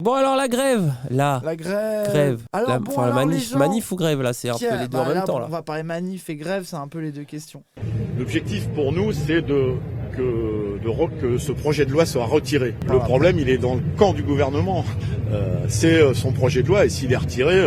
Bon alors la grève, là. La grève. Grève. Alors, La, bon, enfin, la alors, manif, les gens manif ou grève là, c'est un peu les deux en même temps là. On va parler manif et grève, c'est un peu les deux questions. L'objectif pour nous, c'est que ce projet de loi soit retiré. Le problème, il est dans le camp du gouvernement. C'est son projet de loi et s'il est retiré,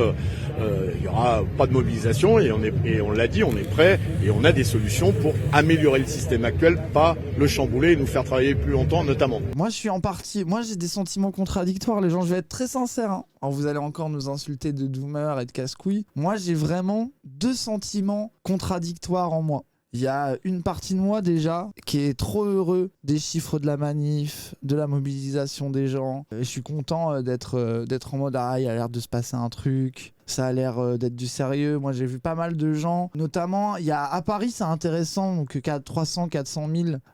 il n'y aura pas de mobilisation et on l'a dit, on est prêt et on a des solutions pour améliorer le système actuel, pas le chambouler et nous faire travailler plus longtemps notamment. Moi j'ai des sentiments contradictoires, les gens, je vais être très sincère. Hein. Alors vous allez encore nous insulter de doomer et de casse-couilles. Moi j'ai vraiment deux sentiments contradictoires en moi. Il y a une partie de moi déjà qui est trop heureux des chiffres de la manif, de la mobilisation des gens. Et je suis content d'être en mode ah, il a l'air de se passer un truc. Ça a l'air d'être du sérieux. Moi, j'ai vu pas mal de gens. Notamment, il y a à Paris, c'est intéressant. Donc, 300, 400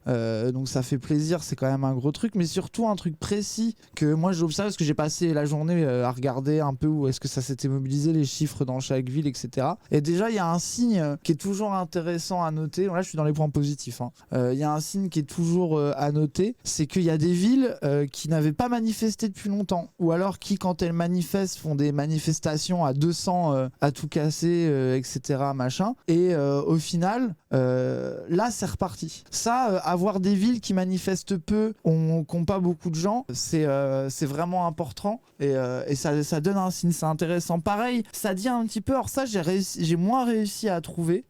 000. Donc, ça fait plaisir. C'est quand même un gros truc. Mais surtout, un truc précis que moi, j'ai observé parce que j'ai passé la journée à regarder un peu où est-ce que ça s'était mobilisé, les chiffres dans chaque ville, etc. Et déjà, il y a un signe qui est toujours intéressant à noter. Là, je suis dans les points positifs. Il y a un signe qui est toujours à noter. C'est qu'il y a des villes qui n'avaient pas manifesté depuis longtemps. Ou alors qui, quand elles manifestent, font des manifestations à 200 à tout casser, etc. machin. Et au final, là, c'est reparti. Ça, avoir des villes qui manifestent peu, qui n'ont pas beaucoup de gens, c'est vraiment important. Et ça donne un signe, c'est intéressant. Pareil, ça dit un petit peu, alors ça, j'ai moins réussi à trouver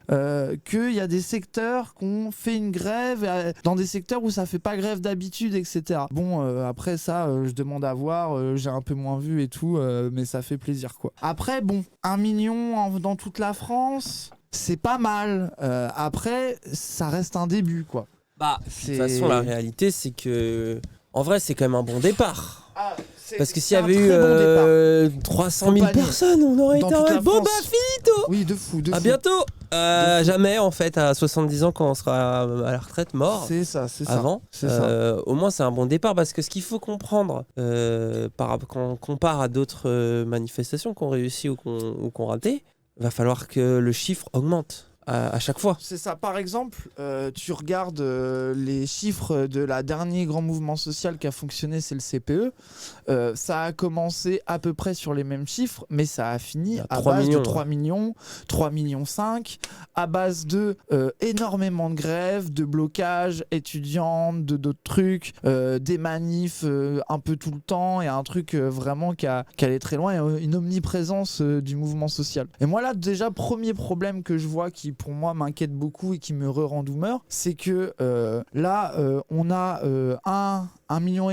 qu'il y a des secteurs qui ont fait une grève, dans des secteurs où ça fait pas grève d'habitude, etc. Bon, après ça, je demande à voir, j'ai un peu moins vu et tout, mais ça fait plaisir, quoi. Après, bon, 1 million dans toute la France, c'est pas mal. Après, ça reste un début, quoi. Bah, de toute façon, la réalité, c'est que, en vrai, c'est quand même un bon départ. Parce que s'il y avait eu 300 000 personnes, on aurait été en bon bah finito. Oui, de fou. À bientôt. Jamais en fait, à 70 ans quand on sera à la retraite, mort. C'est ça. Avant. Au moins c'est un bon départ parce que ce qu'il faut comprendre, quand on compare à d'autres manifestations qu'on réussit ou qu'on raté, va falloir que le chiffre augmente. À chaque fois. C'est ça. Par exemple, tu regardes les chiffres de la dernier grand mouvement social qui a fonctionné, c'est le CPE. Ça a commencé à peu près sur les mêmes chiffres, mais ça a fini à base de 3 millions, 3 millions 5, à base de énormément de grèves, de blocages étudiants, de d'autres trucs, des manifs un peu tout le temps, et un truc vraiment qui allait très loin, et une omniprésence du mouvement social. Et moi là, déjà, premier problème que je vois qui pour moi m'inquiète beaucoup et qui me rend d'humeur, c'est que là on a 1,5 million,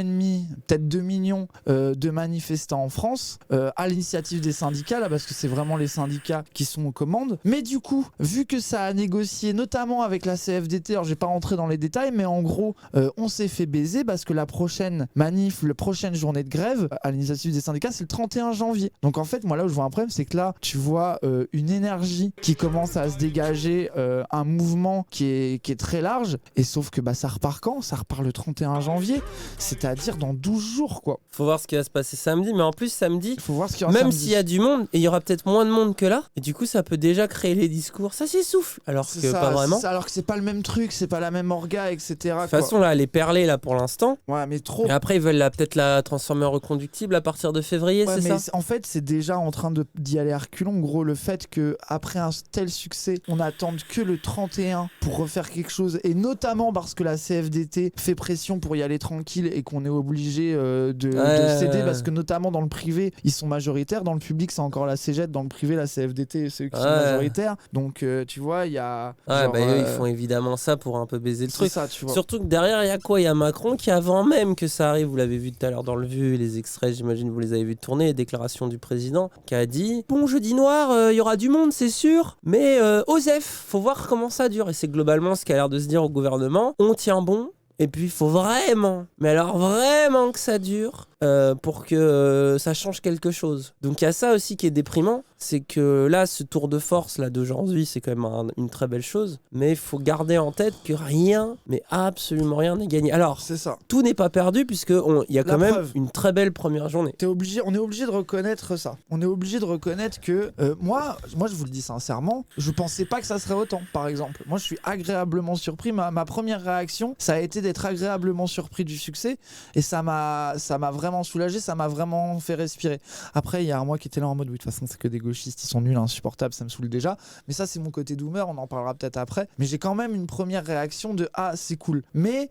peut-être 2 millions de manifestants en France à l'initiative des syndicats, là, parce que c'est vraiment les syndicats qui sont aux commandes. Mais du coup, vu que ça a négocié notamment avec la CFDT, alors je vais pas rentrer dans les détails, mais en gros on s'est fait baiser parce que la prochaine manif, la prochaine journée de grève à l'initiative des syndicats, c'est le 31 janvier. Donc en fait, moi là où je vois un problème, c'est que là tu vois une énergie qui commence à se dégager, un mouvement qui est très large, et sauf que ça repart quand ? Ça repart le 31 janvier, c'est-à-dire dans 12 jours, quoi. Faut voir ce qui va se passer samedi, mais en plus samedi, faut voir ce qu'il y aura même samedi. S'il y a du monde, et il y aura peut-être moins de monde que là, et du coup ça peut déjà créer les discours, ça s'essouffle, alors que pas vraiment. Alors que c'est pas le même truc, c'est pas la même orga, etc. De toute façon là, elle est perlée là pour l'instant. Ouais, mais trop. Et après ils veulent peut-être la transformer en reconductible à partir de février, ouais, c'est ça ? En fait, c'est déjà en train d'y aller à reculons. Gros, le fait qu'après un tel succès, on attende que le 31 pour refaire quelque chose, et notamment parce que la CFDT fait pression pour y aller tranquille et qu'on est obligé de céder, parce que notamment dans le privé, ils sont majoritaires, dans le public, c'est encore la CGT, dans le privé, la CFDT, c'est eux qui sont majoritaires. Donc, tu vois, il y a... eux, ils font évidemment ça pour un peu baiser le truc. Ça, tu vois. Surtout que derrière, il y a quoi ? Il y a Macron qui, avant même que ça arrive, vous l'avez vu tout à l'heure dans le Vu, les extraits, j'imagine vous les avez vus tourner, les déclarations du président, qui a dit « Bon, jeudi noir, il y aura du monde, c'est sûr, mais OSEF, faut voir comment ça dure. » Et c'est globalement ce qu'a l'air de se dire au gouvernement. On tient bon, et puis il faut vraiment, mais alors vraiment que ça dure pour que ça change quelque chose. Donc il y a ça aussi qui est déprimant, c'est que là, ce tour de force là d'aujourd'hui, c'est quand même une très belle chose, mais il faut garder en tête que rien, mais absolument rien n'est gagné. Alors, c'est ça. Tout n'est pas perdu, puisqu'il y a quand même une très belle première journée. On est obligé de reconnaître ça. On est obligé de reconnaître que moi, je vous le dis sincèrement, je pensais pas que ça serait autant, par exemple. Moi, je suis agréablement surpris. Ma première réaction, ça a été d'être agréablement surpris du succès, et ça m'a vraiment vraiment soulagé, ça m'a vraiment fait respirer. Après, il y a moi qui était là en mode, oui, de toute façon, c'est que des gauchistes, ils sont nuls, insupportables, ça me saoule déjà. Mais ça, c'est mon côté doomer, on en parlera peut-être après. Mais j'ai quand même une première réaction de, ah, c'est cool. Mais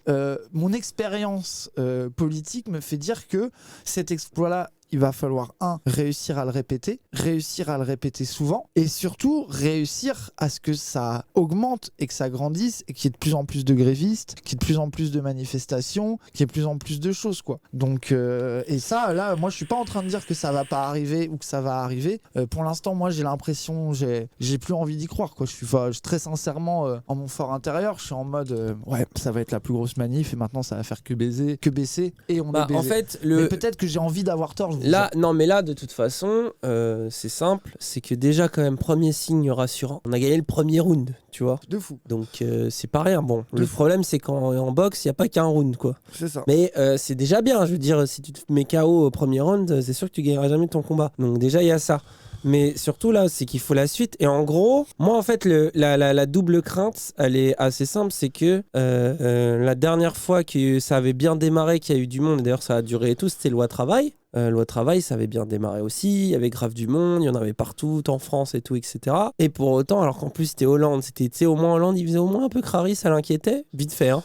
mon expérience politique me fait dire que cet exploit-là, il va falloir, réussir à le répéter souvent, et surtout réussir à ce que ça augmente et que ça grandisse et qu'il y ait de plus en plus de grévistes, qu'il y ait de plus en plus de manifestations, qu'il y ait de plus en plus de choses, quoi. Donc, et ça, là, moi, je suis pas en train de dire que ça va pas arriver ou que ça va arriver. Pour l'instant, moi, j'ai l'impression, j'ai plus envie d'y croire, quoi. Je suis très sincèrement, en mon fort intérieur, je suis en mode, ouais, ça va être la plus grosse manif et maintenant, ça va faire que baisser et on est baisé. En fait, Mais peut-être que j'ai envie d'avoir tort. Là, non, mais là, de toute façon, c'est simple, c'est que déjà, quand même, premier signe rassurant, on a gagné le premier round, tu vois. De fou. Donc, c'est pas rien. Bon, le problème, c'est qu'en boxe, il n'y a pas qu'un round, quoi. C'est ça. Mais c'est déjà bien, je veux dire, si tu te mets KO au premier round, c'est sûr que tu gagneras jamais ton combat. Donc, déjà, il y a ça. Mais surtout là, c'est qu'il faut la suite. Et en gros, moi en fait, la double crainte, elle est assez simple. C'est que la dernière fois que ça avait bien démarré, qu'il y a eu du monde, et d'ailleurs ça a duré et tout, c'était loi travail. Loi travail, ça avait bien démarré aussi. Il y avait grave du monde, il y en avait partout, en France et tout, etc. Et pour autant, alors qu'en plus c'était Hollande, c'était, tu sais, au moins Hollande, il faisait au moins un peu crari, ça l'inquiétait. Vite fait, hein.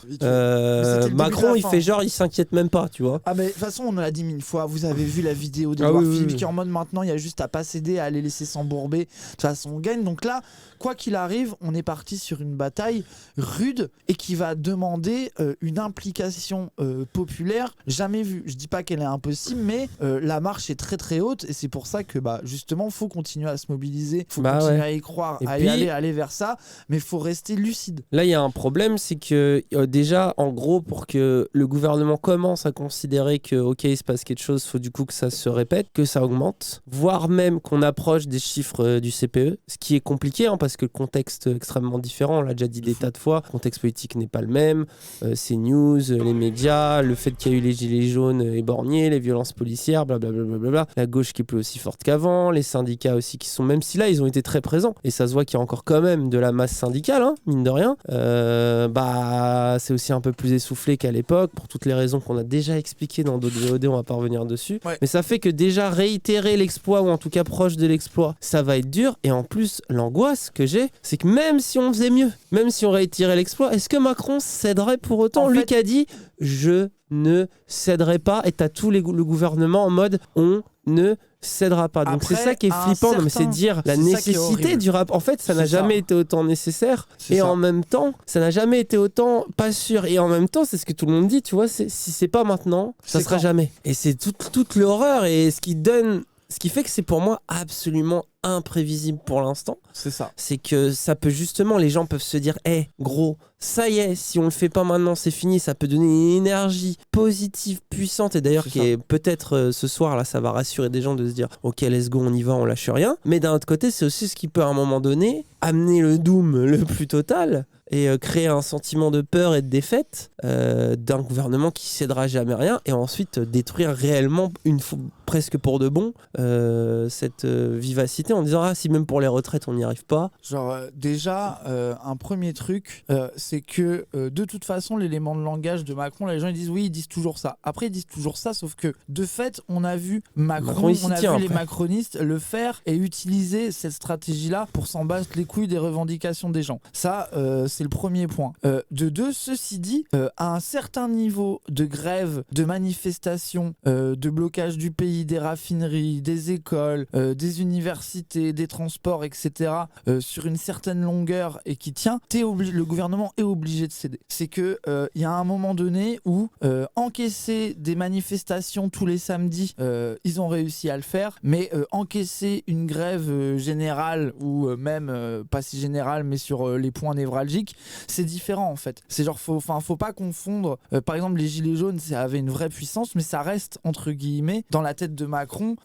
Macron, il fait genre, il s'inquiète même pas, tu vois. Ah, mais de toute façon, on l'a dit 1000 fois. Vous avez vu la vidéo de Philippe qui est en mode maintenant, il y a juste à pas céder, à les laisser s'embourber. De toute façon, on gagne. Donc là, quoi qu'il arrive, on est parti sur une bataille rude et qui va demander une implication populaire jamais vue. Je dis pas qu'elle est impossible, mais la marche est très très haute et c'est pour ça que justement faut continuer à se mobiliser, faut continuer à y croire, à aller vers ça, mais faut rester lucide. Là il y a un problème, c'est que déjà en gros pour que le gouvernement commence à considérer que ok il se passe quelque chose, faut du coup que ça se répète, que ça augmente, voire même qu'on approche des chiffres du CPE, ce qui est compliqué hein, parce que le contexte est extrêmement différent, on l'a déjà dit des tas de fois, le contexte politique n'est pas le même, ces news, les médias, le fait qu'il y a eu les gilets jaunes éborgnés, les violences policières, blablabla, la gauche qui est plus aussi forte qu'avant, les syndicats aussi qui sont, même si là ils ont été très présents, et ça se voit qu'il y a encore quand même de la masse syndicale, hein, mine de rien, c'est aussi un peu plus essoufflé qu'à l'époque, pour toutes les raisons qu'on a déjà expliquées dans d'autres VOD, on va pas revenir dessus, mais ça fait que déjà réitérer l'exploit, ou en tout cas proche de l'exploit, ça va être dur, et en plus l'angoisse que j'ai, c'est que même si on faisait mieux, même si on réitérait l'exploit, est-ce que Macron céderait pour autant, lui qui a dit je ne céderai pas, et t'as tout le gouvernement en mode on ne cédera pas. Donc après, c'est ça qui est flippant, non, mais c'est dire la nécessité du rap. En fait, ça n'a jamais été autant nécessaire, et en même temps, ça n'a jamais été autant pas sûr. Et en même temps, c'est ce que tout le monde dit, tu vois, si c'est pas maintenant, ça sera jamais. Et c'est toute l'horreur, et ce qui fait que c'est pour moi absolument imprévisible pour l'instant. C'est ça. C'est que ça peut justement, les gens peuvent se dire, gros, ça y est, si on le fait pas maintenant, c'est fini. Ça peut donner une énergie positive, puissante. Et d'ailleurs, qui est peut-être ce soir, là, ça va rassurer des gens de se dire, ok, let's go, on y va, on lâche rien. Mais d'un autre côté, c'est aussi ce qui peut à un moment donné amener le doom le plus total et créer un sentiment de peur et de défaite d'un gouvernement qui cédera jamais rien, et ensuite détruire réellement presque pour de bon cette vivacité en disant si même pour les retraites on n'y arrive pas. Genre déjà un premier truc c'est que de toute façon l'élément de langage de Macron, les gens ils disent oui, ils disent toujours ça. Après ils disent toujours ça, sauf que de fait on a vu Macron on a vu les macronistes le faire et utiliser cette stratégie là pour s'en battre les couilles des revendications des gens. Ça c'est le premier point. De deux, ceci dit, à un certain niveau de grève, de manifestation, de blocage du pays, des raffineries, des écoles, des universités, des transports, etc., sur une certaine longueur et qui tient, le gouvernement est obligé de céder. C'est que y a un moment donné où encaisser des manifestations tous les samedis, ils ont réussi à le faire, mais encaisser une grève générale ou même pas si générale, mais sur les points névralgiques, c'est différent en fait. C'est genre, faut pas confondre. Par exemple, les gilets jaunes, ça avait une vraie puissance, mais ça reste entre guillemets dans la tête de Macron.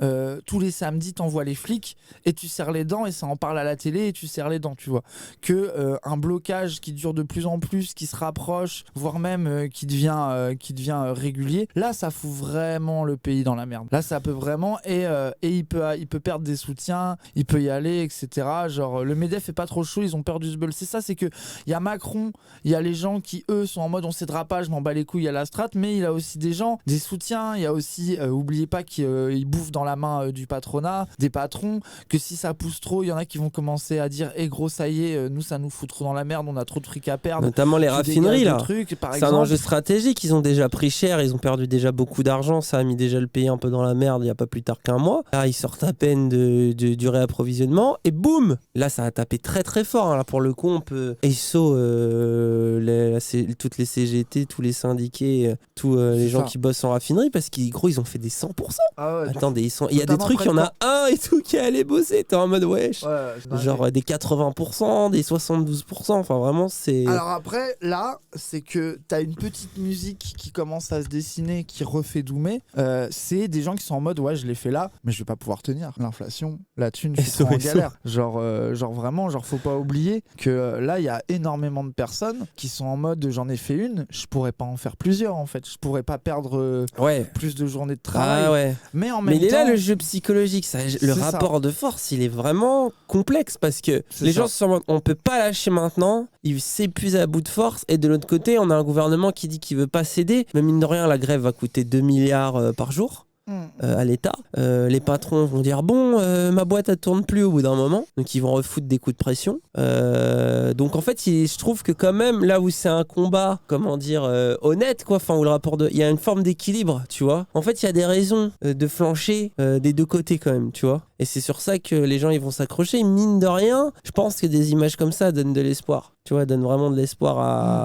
Tous les samedis, t'envoies les flics et tu serres les dents et ça en parle à la télé et tu serres les dents, tu vois. Que un blocage qui dure de plus en plus, qui se rapproche, voire même qui devient régulier. Là, ça fout vraiment le pays dans la merde. Là, ça peut vraiment et il peut perdre des soutiens, il peut y aller, etc. Genre le Medef est pas trop chaud, ils ont perdu ce bol. C'est ça, c'est que il y a Macron, il y a les gens qui eux sont en mode on s'aidera pas, je m'en bats les couilles, il y a la strate, mais il y a aussi des gens, des soutiens, il y a aussi, oubliez pas qu'ils bouffent dans la main du patronat, des patrons, que si ça pousse trop, il y en a qui vont commencer à dire gros ça y est, nous ça nous fout trop dans la merde, on a trop de fric à perdre. Notamment les raffineries là. C'est un enjeu stratégique, ils ont déjà pris cher, ils ont perdu déjà beaucoup d'argent, ça a mis déjà le pays un peu dans la merde il y a pas plus tard qu'un mois. Là ils sortent à peine du réapprovisionnement et boum, là ça a tapé très très fort. Hein. Là pour le coup on peut ESSO, toutes les CGT, tous les syndiqués, tous les gens qui bossent en raffinerie parce qu'ils ont fait des 100%. Ah ouais, attendez, il y a des trucs, il y en a un et tout qui est allé bosser, t'es en mode wesh. Ouais, genre des 80%, des 72%, enfin vraiment c'est... Alors après, là, c'est que t'as une petite musique qui commence à se dessiner, qui refait Doumé. C'est des gens qui sont en mode, ouais, je l'ai fait là, mais je vais pas pouvoir tenir. L'inflation, la thune, je suis en galère. Genre vraiment, faut pas oublier que là, il y a énormément de personnes qui sont en mode, j'en ai fait une, je pourrais pas en faire plusieurs en fait. Je pourrais pas perdre plus de journées de travail. Ah ouais. Mais en même il est temps, là le jeu psychologique, le rapport de force, il est vraiment complexe parce que les gens sont en mode, on peut pas lâcher maintenant, ils s'épuisent à bout de force et de l'autre côté, on a un gouvernement qui dit qu'il veut pas céder, mais mine de rien, la grève va coûter 2 milliards par jour. À l'État. Les patrons vont dire bon, ma boîte elle tourne plus au bout d'un moment, donc ils vont refoutre des coups de pression. Donc en fait, je trouve que quand même là où c'est un combat, comment dire, honnête quoi, enfin où le rapport il y a une forme d'équilibre, tu vois. En fait, il y a des raisons de flancher des deux côtés quand même, tu vois. Et c'est sur ça que les gens ils vont s'accrocher. Mine de rien, je pense que des images comme ça donnent de l'espoir. Tu vois, donnent vraiment de l'espoir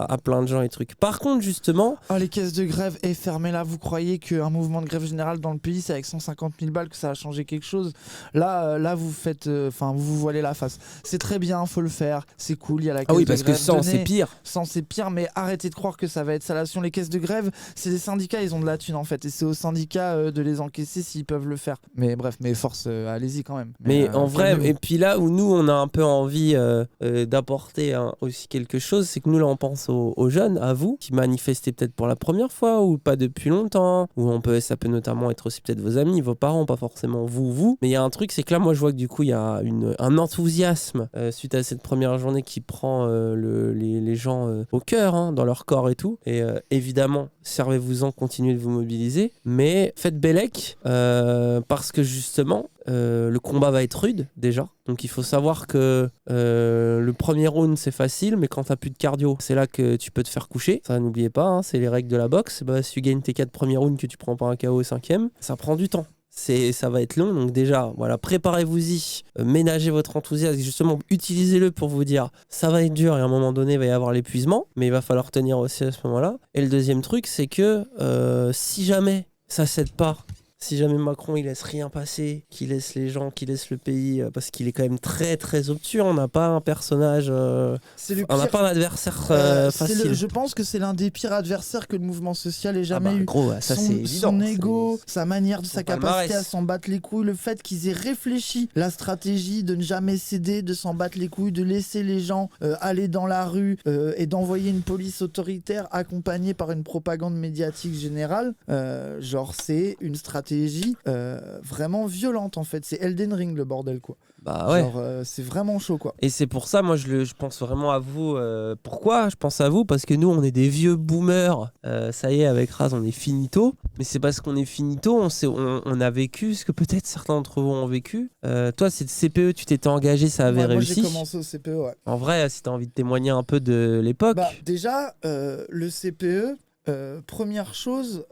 à plein de gens et trucs. Par contre, justement... les caisses de grève, fermez là. Vous croyez qu'un mouvement de grève générale dans le pays, c'est avec 150 000 balles que ça a changé quelque chose? Là vous faites... vous vous voilez la face. C'est très bien, faut le faire. C'est cool, il y a la caisse de grève. Parce que sans, c'est pire. Sans, c'est pire, mais arrêtez de croire que ça va être salation. Les caisses de grève, c'est des syndicats, ils ont de la thune en fait. Et c'est aux syndicats de les encaisser s'ils peuvent le faire. Mais bref, force, allez-y quand même. Mais en vrai, et puis là où nous, on a un peu envie d'apporter aussi quelque chose, c'est que nous là on pense aux jeunes, à vous qui manifestez peut-être pour la première fois ou pas depuis longtemps, ou ça peut notamment être aussi peut-être vos amis, vos parents, pas forcément vous, mais il y a un truc, c'est que là moi je vois que du coup il y a un enthousiasme suite à cette première journée qui prend les gens au cœur, dans leur corps et tout, et évidemment servez-vous-en, continuez de vous mobiliser, mais faites bellec parce que justement le combat va être rude déjà, donc il faut savoir que le premier round c'est facile, mais quand t'as plus de cardio c'est là que tu peux te faire coucher, ça n'oubliez pas, c'est les règles de la boxe. Si tu gagnes tes 4 premiers rounds, que tu prends pas un KO au 5e, ça prend du temps, ça va être long, donc déjà voilà, préparez-vous-y, ménagez votre enthousiasme, justement utilisez-le pour vous dire ça va être dur et à un moment donné il va y avoir l'épuisement, mais il va falloir tenir aussi à ce moment-là. Et le deuxième truc c'est que si jamais ça cède pas, si jamais Macron il laisse rien passer, qu'il laisse les gens, qu'il laisse le pays, parce qu'il est quand même très très obtus, on n'a pas un personnage, on n'a pas un adversaire facile. Je pense que c'est l'un des pires adversaires que le mouvement social ait jamais eu. Gros, ça c'est évident. Son ego, sa manière, sa capacité à s'en battre les couilles, le fait qu'ils aient réfléchi la stratégie de ne jamais céder, de s'en battre les couilles, de laisser les gens aller dans la rue et d'envoyer une police autoritaire accompagnée par une propagande médiatique générale, c'est une stratégie vraiment violente en fait. C'est Elden Ring le bordel quoi. C'est vraiment chaud quoi. Et c'est pour ça moi je pense vraiment à vous. Pourquoi je pense à vous? Parce que nous on est des vieux boomers, ça y est, avec Raz on est finito, mais c'est parce qu'on est finito, on a vécu ce que peut-être certains d'entre vous ont vécu. Toi c'est le CPE, tu t'étais engagé, ça avait réussi. Moi j'ai commencé au CPE, ouais. En vrai, si t'as envie de témoigner un peu de l'époque. Déjà le CPE, première chose,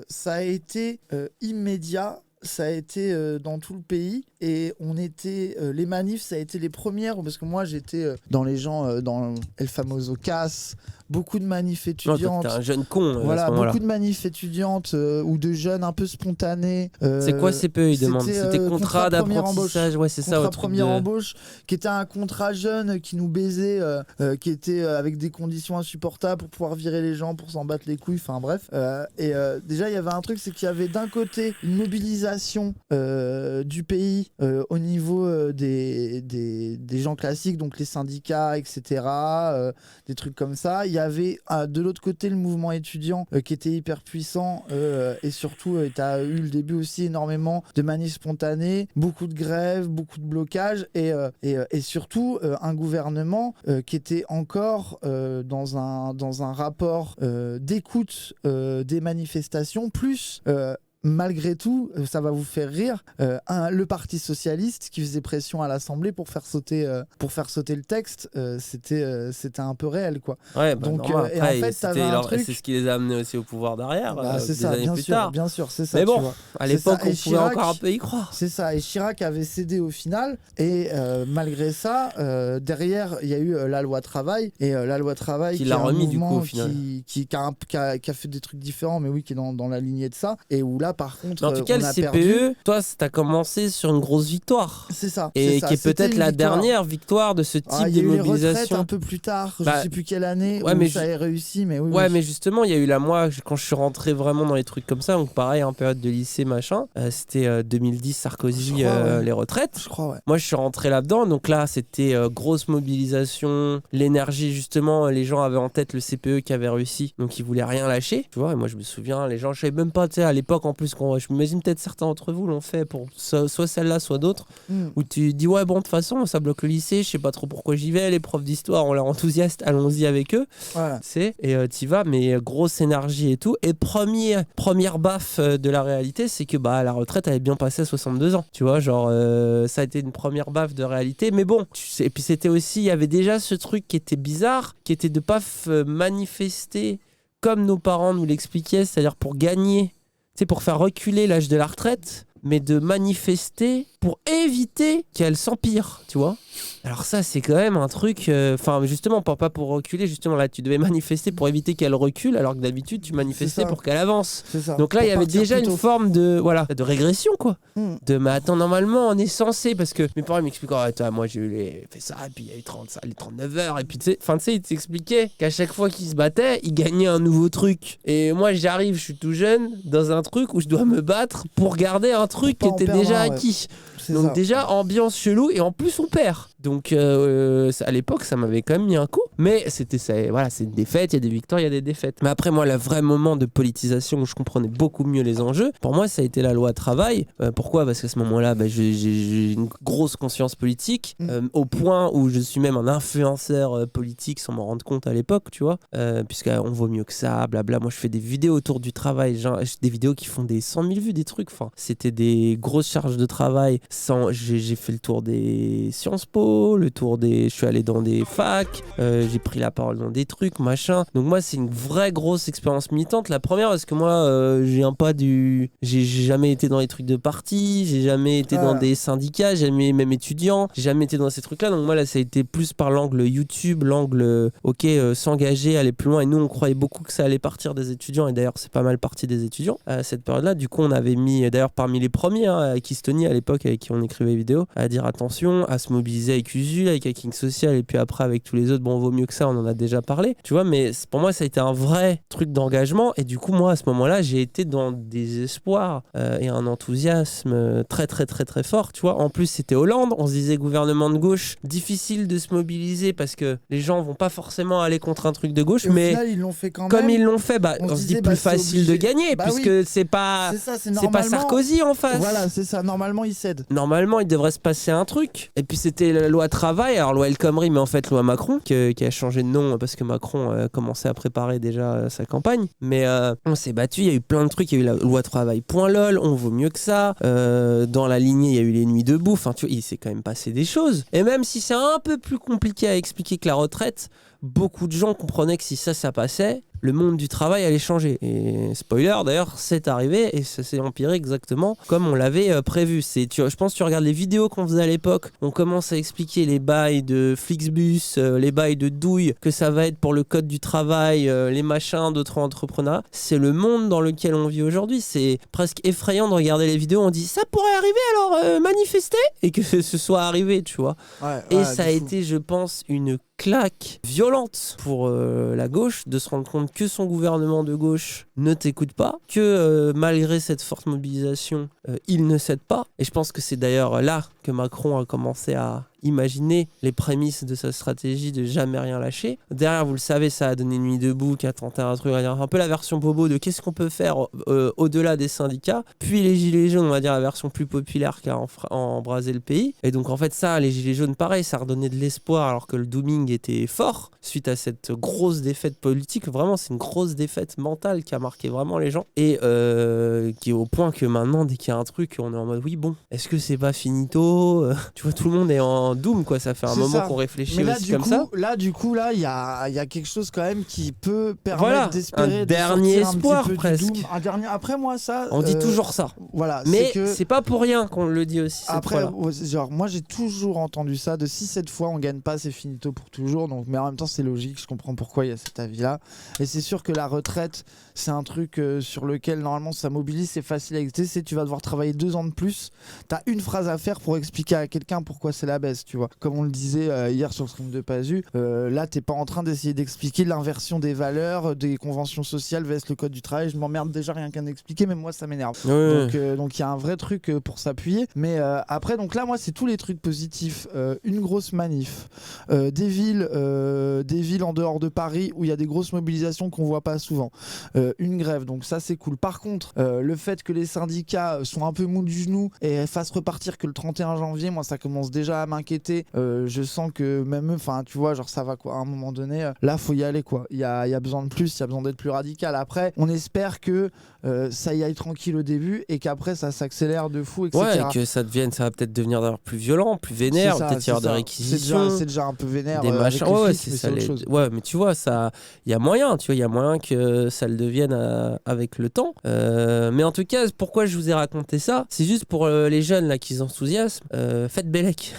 ça a été immédiat, ça a été dans tout le pays, et on était les manifs, ça a été les premières, parce que moi j'étais dans les gens dans El Famoso Cas, beaucoup de manifs étudiantes. T'es un jeune con. Voilà, beaucoup de manifs étudiantes ou de jeunes un peu spontanés. C'est quoi CPE, il demande? C'était contrat d'apprentissage, ouais, c'est ça. Contrat première embauche, qui était un contrat jeune qui nous baisait, qui était avec des conditions insupportables pour pouvoir virer les gens, pour s'en battre les couilles, enfin bref. Déjà, il y avait un truc, c'est qu'il y avait d'un côté une mobilisation du pays au niveau des gens classiques, donc les syndicats, etc., des trucs comme ça. Il y avait de l'autre côté le mouvement étudiant qui était hyper puissant et surtout tu as eu le début aussi énormément de manifs spontanés, beaucoup de grèves, beaucoup de blocages et surtout un gouvernement qui était encore dans un rapport d'écoute des manifestations plus malgré tout, ça va vous faire rire, le Parti Socialiste qui faisait pression à l'Assemblée pour faire sauter le texte, c'était un peu réel, quoi. Ouais, donc normal. et en fait t'avais un truc... c'est ce qui les a amenés aussi au pouvoir derrière, c'est des ça, années plus tard. bien sûr, c'est ça. Mais bon, tu vois. à l'époque, ça. Et on pouvait Chirac, encore un peu y croire. C'est ça, et Chirac avait cédé au final, et malgré ça, derrière, il y a eu la loi travail, et la loi travail qui l'a remis du coup au final. Qui a fait des trucs différents, mais oui, qui est dans la lignée de ça, et où là, par contre, en tout cas, le CPE, toi, t'as commencé sur une grosse victoire. C'est ça. Et qui est peut-être la dernière victoire de ce type de mobilisation. Il y a eu les retraites un peu plus tard, je sais plus quelle année, où ça a réussi, mais oui. Ouais, mais justement, il y a eu moi, quand je suis rentré vraiment dans les trucs comme ça, donc pareil, en période de lycée, machin, c'était 2010, Sarkozy, les retraites. Je crois, ouais. Moi, je suis rentré là-dedans, donc là, c'était grosse mobilisation, l'énergie, justement, les gens avaient en tête le CPE qui avait réussi, donc ils voulaient rien lâcher, tu vois, et moi, je me souviens, les gens, je savais même pas, tu sais, à l'époque, en plus, je m'imagine peut-être certains d'entre vous l'ont fait pour soit celle-là, soit d'autres, où tu dis, ouais, bon, de toute façon, ça bloque le lycée, je sais pas trop pourquoi j'y vais, les profs d'histoire ont l'air enthousiastes, allons-y avec eux, voilà. Tu sais, et t'y vas, mais grosse énergie et tout, et première baffe de la réalité, c'est que la retraite avait bien passé à 62 ans, tu vois, genre, ça a été une première baffe de réalité, mais bon, tu sais, et puis c'était aussi, il y avait déjà ce truc qui était bizarre, qui était de pas manifester comme nos parents nous l'expliquaient, c'est-à-dire pour gagner, tu sais, pour faire reculer l'âge de la retraite, mais de manifester pour éviter qu'elle s'empire, tu vois. Alors ça, c'est quand même un truc... justement, pas pour reculer, justement, là, tu devais manifester pour éviter qu'elle recule, alors que d'habitude, tu manifestais pour qu'elle avance. Donc là, il y avait déjà une forme de régression, quoi. Mais attends, normalement, on est censé, parce que mes parents m'expliquent, moi, j'ai fait ça, et puis il y a eu les 39 heures, et puis tu sais, ils t'expliquaient qu'à chaque fois qu'ils se battaient, ils gagnaient un nouveau truc. Et moi, j'arrive, je suis tout jeune, dans un truc où je dois me battre pour garder un truc qui était déjà acquis. Donc déjà, ambiance chelou, et en plus, on perd. Donc à l'époque, ça m'avait quand même mis un coup. Mais c'est une défaite, il y a des victoires, il y a des défaites. Mais après, moi, le vrai moment de politisation où je comprenais beaucoup mieux les enjeux, pour moi, ça a été la loi travail. Pourquoi ? Parce qu'à ce moment-là, j'ai une grosse conscience politique, au point où je suis même un influenceur politique sans m'en rendre compte à l'époque, tu vois. Puisqu'on vaut mieux que ça, blabla. Moi, je fais des vidéos autour du travail, des vidéos qui font des 100 000 vues, des trucs. Enfin, c'était des grosses charges de travail. J'ai fait le tour des Sciences Po, je suis allé dans des facs, j'ai pris la parole dans des trucs, machin. Donc moi, c'est une vraie grosse expérience militante. La première, parce que moi, j'ai jamais été dans les trucs de parti, j'ai jamais été dans des syndicats, j'ai jamais même étudiant, j'ai jamais été dans ces trucs-là. Donc moi, là, ça a été plus par l'angle YouTube, l'angle, s'engager, aller plus loin. Et nous, on croyait beaucoup que ça allait partir des étudiants. Et d'ailleurs, c'est pas mal parti des étudiants à cette période-là. Du coup, on avait mis, d'ailleurs, parmi les premiers, avec Estonie à l'époque, avec qui on écrivait vidéos, à dire attention, à se mobiliser avec Usul, avec Hacking Social, et puis après avec tous les autres, bon, vaut mieux que ça, on en a déjà parlé, tu vois, mais pour moi, ça a été un vrai truc d'engagement, et du coup, moi, à ce moment-là, j'ai été dans des espoirs et un enthousiasme très, très, très, très fort, tu vois. En plus, c'était Hollande, on se disait gouvernement de gauche, difficile de se mobiliser parce que les gens vont pas forcément aller contre un truc de gauche, et mais au final, ils l'ont fait quand comme même. ils l'ont fait, on se dit plus facile de gagner, puisque c'est pas Sarkozy en face. Voilà, c'est ça, normalement, il cède. Normalement, il devrait se passer un truc. Et puis c'était la loi travail, alors loi El Khomri, mais en fait loi Macron, qui a changé de nom parce que Macron commençait à préparer déjà sa campagne. Mais on s'est battu, il y a eu plein de trucs, il y a eu la loi travail.lol, on vaut mieux que ça. Dans la lignée, il y a eu les nuits debout. Enfin, tu vois, il s'est quand même passé des choses. Et même si c'est un peu plus compliqué à expliquer que la retraite, beaucoup de gens comprenaient que si ça passait, le monde du travail allait changer. Et spoiler, d'ailleurs, c'est arrivé et ça s'est empiré exactement comme on l'avait prévu. Je pense que tu regardes les vidéos qu'on faisait à l'époque, on commence à expliquer les bails de Flixbus, les bails de douille, que ça va être pour le code du travail, les machins d'autres entrepreneurs. C'est le monde dans lequel on vit aujourd'hui. C'est presque effrayant de regarder les vidéos. On dit ça pourrait arriver, alors manifester, et que ce soit arrivé, tu vois. Et ça a été, je pense, une claque violente pour la gauche de se rendre compte que son gouvernement de gauche ne t'écoute pas, que malgré cette forte mobilisation, il ne cède pas. Et je pense que c'est d'ailleurs là que Macron a commencé à imaginer les prémices de sa stratégie de jamais rien lâcher. Derrière, vous le savez, ça a donné Nuit debout, qui a tenté un truc, un peu la version bobo de qu'est-ce qu'on peut faire au-delà des syndicats. Puis les Gilets jaunes, on va dire la version plus populaire qui a embrasé le pays. Et donc en fait ça, les Gilets jaunes, pareil, ça redonnait de l'espoir alors que le dooming était fort suite à cette grosse défaite politique. Vraiment, c'est une grosse défaite mentale qui a marqué vraiment les gens. Et qui est au point que maintenant, dès qu'il y a un truc, on est en mode oui, bon, est-ce que c'est pas finito? Tu vois, tout le monde est en doom, quoi. Ça fait un moment qu'on réfléchit là, aussi comme ça. Du coup, il y a quelque chose quand même qui peut permettre d'espérer un dernier espoir un petit peu presque. du doom. Après moi, ça. On dit toujours ça. Voilà. Mais c'est pas pour rien qu'on le dit aussi. Après, genre, moi j'ai toujours entendu ça de si cette fois on gagne pas, c'est finito pour toujours. Donc, mais en même temps, c'est logique. Je comprends pourquoi il y a cet avis-là. Et c'est sûr que la retraite, c'est un truc sur lequel normalement ça mobilise, c'est facile à expliquer. Tu vas devoir travailler 2 ans de plus. T'as une phrase à faire pour expliquer à quelqu'un pourquoi c'est la baisse, tu vois. Comme on le disait hier sur le stream de Pazu, là t'es pas en train d'essayer d'expliquer l'inversion des valeurs, des conventions sociales vs le code du travail. Je m'emmerde déjà rien qu'à expliquer, même moi ça m'énerve. Donc il y a un vrai truc pour s'appuyer. Mais après, donc là moi c'est tous les trucs positifs. Une grosse manif, des villes en dehors de Paris où il y a des grosses mobilisations qu'on voit pas souvent. Une grève, donc ça c'est cool. Par contre, le fait que les syndicats sont un peu mous du genou et fassent repartir que le 31 janvier, moi ça commence déjà à m'inquiéter. Je sens que même eux, enfin tu vois, genre ça va quoi, à un moment donné, là faut y aller quoi. Il y a besoin de plus, il y a besoin d'être plus radical. Après, on espère que ça y aille tranquille au début et qu'après ça s'accélère de fou, etc. Ouais, et que ça va peut-être devenir d'ailleurs plus violent, plus vénère, peut-être y avoir des réquisitions. C'est déjà un peu vénère. Des machins, ouais, c'est ça. autre chose. Ouais, mais tu vois, ça, il y a moyen, que ça le devienne avec le temps. Mais en tout cas, pourquoi je vous ai raconté ça, c'est juste pour les jeunes là qui s'enthousiasment. Faites Bellec.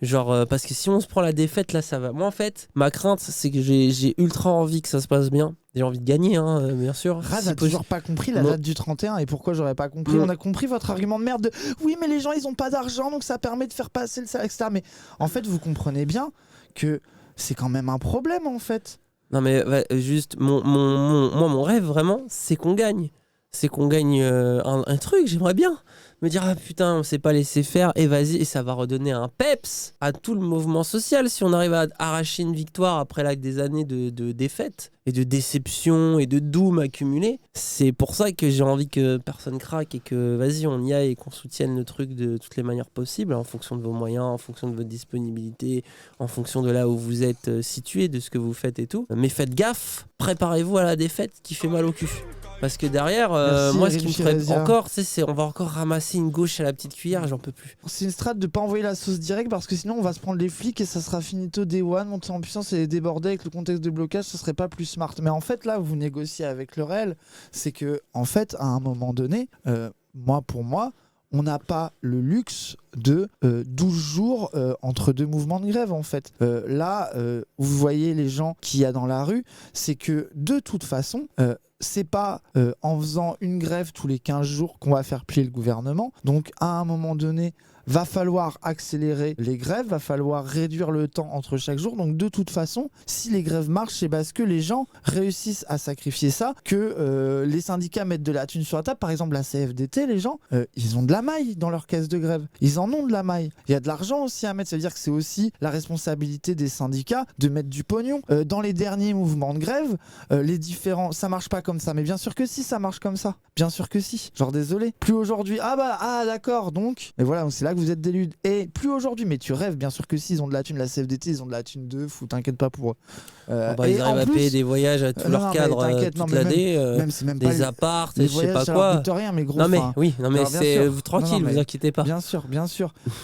Genre, parce que si on se prend la défaite, là, ça va. Moi, en fait, ma crainte, c'est que j'ai ultra envie que ça se passe bien. J'ai envie de gagner, hein, bien sûr. Raz a toujours pas compris la date du 31 et pourquoi j'aurais pas compris. On a compris votre argument de merde de oui, mais les gens, ils ont pas d'argent, donc ça permet de faire passer le salaire, etc. Mais en fait, vous comprenez bien que c'est quand même un problème, en fait. Non, mais juste, mon rêve, vraiment, c'est qu'on gagne. C'est qu'on gagne un truc, j'aimerais bien me dire ah putain on s'est pas laissé faire et vas-y, et ça va redonner un peps à tout le mouvement social si on arrive à arracher une victoire après des années de défaite et de déception et de doom accumulé. C'est pour ça que j'ai envie que personne craque et que vas-y on y aille et qu'on soutienne le truc de toutes les manières possibles en fonction de vos moyens, en fonction de votre disponibilité, en fonction de là où vous êtes situé, de ce que vous faites et tout. Mais faites gaffe, préparez-vous à la défaite qui fait mal au cul. Parce que derrière, moi, ce qui me ferait encore, c'est on va encore ramasser une gauche à la petite cuillère, j'en peux plus. C'est une strat de pas envoyer la sauce directe parce que sinon on va se prendre les flics et ça sera finito day one, monter en puissance et déborder avec le contexte de blocage, ce serait pas plus smart. Mais en fait, là, vous négociez avec le réel, c'est que, en fait, à un moment donné, pour moi, on n'a pas le luxe de 12 jours entre 2 mouvements de grève en fait. Là, vous voyez les gens qu'il y a dans la rue, c'est que de toute façon, c'est pas en faisant une grève tous les 15 jours qu'on va faire plier le gouvernement. Donc à un moment donné, va falloir accélérer les grèves, va falloir réduire le temps entre chaque jour. Donc de toute façon, si les grèves marchent, c'est parce que les gens réussissent à sacrifier ça, que les syndicats mettent de la thune sur la table. Par exemple, la CFDT, les gens, ils ont de la maille dans leur caisse de grève. Ils en ont de la maille. Il y a de l'argent aussi à mettre. Ça veut dire que c'est aussi la responsabilité des syndicats de mettre du pognon. Dans les derniers mouvements de grève, ça marche pas comme ça. Mais bien sûr que si, ça marche comme ça. Bien sûr que si. Genre désolé. Plus aujourd'hui. Ah d'accord. Donc, et voilà, c'est là que vous êtes des ludes. Et plus aujourd'hui, mais tu rêves, bien sûr que si, ils ont de la thune, la CFDT, ils ont de la thune de fou, t'inquiète pas pour eux. Ils arrivent à payer des voyages à tous leurs cadres toute l'année, des apparts, je sais pas quoi. Rien, mais gros, non mais c'est tranquille, vous inquiétez pas. Bien sûr.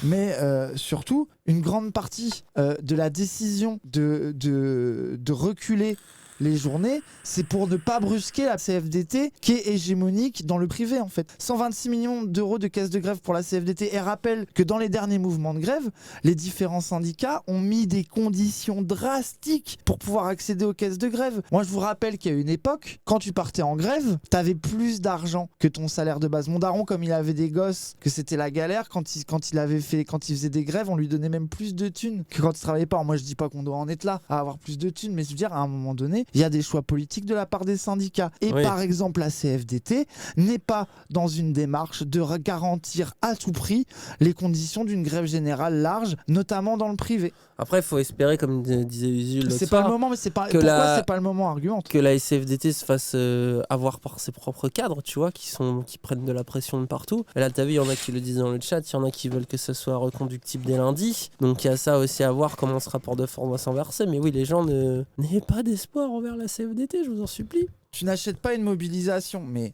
Mais surtout, une grande partie de la décision de reculer les journées, c'est pour ne pas brusquer la CFDT qui est hégémonique dans le privé en fait. 126 millions d'euros de caisse de grève pour la CFDT et rappelle que dans les derniers mouvements de grève, les différents syndicats ont mis des conditions drastiques pour pouvoir accéder aux caisses de grève. Moi je vous rappelle qu'il y a une époque, quand tu partais en grève, t'avais plus d'argent que ton salaire de base. Mon daron, comme il avait des gosses, que c'était la galère, quand il faisait des grèves, on lui donnait même plus de thunes que quand il travaillait pas. Alors, moi je dis pas qu'on doit en être là à avoir plus de thunes, mais je veux dire à un moment donné, donné, il y a des choix politiques de la part des syndicats. Et par exemple, la CFDT n'est pas dans une démarche de garantir à tout prix les conditions d'une grève générale large, notamment dans le privé. Après, il faut espérer, comme disait Usul, c'est pas le moment, mais c'est pas pourquoi c'est pas le moment argumente. Que la CFDT se fasse avoir par ses propres cadres, tu vois, qui prennent de la pression de partout. Et là, t'as vu, il y en a qui le disent dans le chat, il y en a qui veulent que ce soit reconductible dès lundi. Donc il y a ça aussi à voir, comment ce rapport de force va s'inverser. Mais oui, les gens n'aient pas d'espoir envers la CFDT, je vous en supplie. Tu n'achètes pas une mobilisation, mais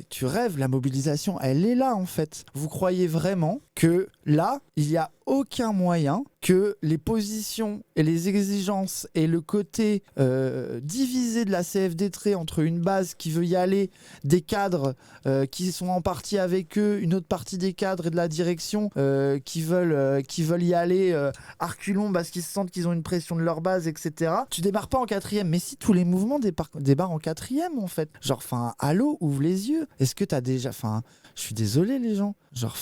tu rêves, la mobilisation, elle est là en fait. Vous croyez vraiment que là, il n'y a aucun moyen que les positions et les exigences et le côté divisé de la CFDT entre une base qui veut y aller, des cadres qui sont en partie avec eux, une autre partie des cadres et de la direction qui veulent y aller à reculons parce qu'ils se sentent qu'ils ont une pression de leur base, etc. Tu démarres pas en quatrième, mais si tous les mouvements débarrent en quatrième en fait. Genre, allô, ouvre les yeux. Est-ce que t'as déjà... je suis désolé les gens. Genre,